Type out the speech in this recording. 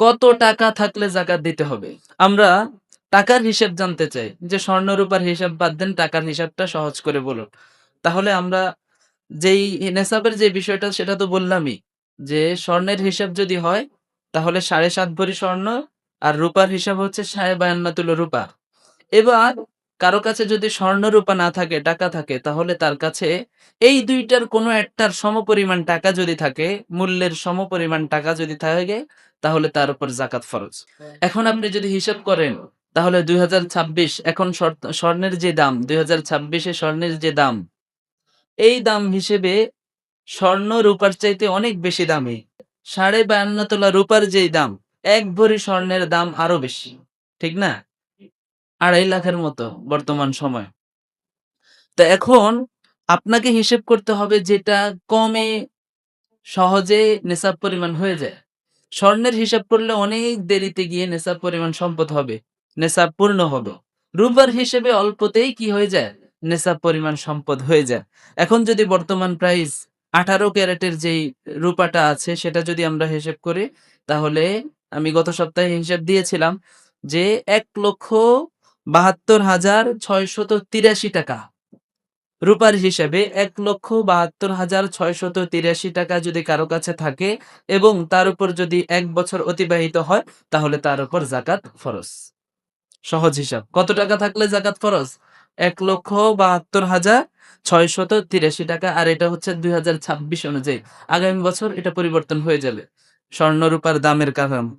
কত টাকা থাকলে জাকাত দিতে হবে? আমরা টাকার হিসেব জানতে চাই যে স্বর্ণ রূপার হিসাব বাদ দেন, টাকার হিসাবটা সহজ করে বলুন। তাহলে আমরা যেই নেসাবের যে বিষয়টা সেটা তো বললামই যে স্বর্ণের হিসাব যদি হয় তাহলে ৭.৫ ভরি স্বর্ণ আর রূপার হিসাব হচ্ছে ৫২.৫ তুলো রূপা। এবার কারো কাছে যদি স্বর্ণ রূপা না থাকে, টাকা থাকে, তাহলে তার কাছে এই ২ টার কোনো একটার সমপরিমাণ টাকা যদি থাকে, মূল্যের সমপরিমাণ টাকা যদি থাকে, তাহলে তার উপর যাকাত ফরজ। এখন আপনি যদি হিসাব করেন তাহলে ২০২৬ এখন স্বর্ণের যে দাম, ২০২৬ এ স্বর্ণের যে দাম, এই দাম হিসেবে স্বর্ণ রূপার চাইতে অনেক বেশি দামি। ৫২.৫ তোলা রূপার যেই দাম, ১ ভরি স্বর্ণের দাম আরো বেশি। ঠিক না? ২.৫ লাখের মতো বর্তমান সময়। তো এখন আপনাকে হিসেব করতে হবে যেটা কমে সহজে নেসাব পরিমাণ হয়ে যায়। স্বর্ণের হিসাব করলে অনেক দেরিতে গিয়ে নেসাব পরিমাণ সম্পদ হবে। নেসাব পূর্ণ হবে। রূপার হিসেবে অল্পতেই কি হয়ে যায়? নেসাব পরিমাণ সম্পদ হয়ে যায়। এখন যদি বর্তমান প্রাইস ১৮ ক্যারেটের যেই রূপাটা আছে সেটা যদি আমরা হিসেব করি তাহলে আমি গত সপ্তাহে হিসাব দিয়েছিলাম যে ১,৭২,৬৮৩ টাকা। রূপার হিসাবে ১,৭২,৬৮৩ টাকা যদি কারো কাছে থাকে এবং তার উপর যদি ১ বছর অতিবাহিত হয় তাহলে তার উপর যাকাত ফরজ। সহজ হিসাব। কত টাকা থাকলে যাকাত ফরজ? ১,৭২,৬৮৩ টাকা, আর এটা হচ্ছে ২০২৬ অনুযায়ী। আগামী বছর এটা পরিবর্তন হয়ে যাবে। স্বর্ণ রূপার দামের কারণ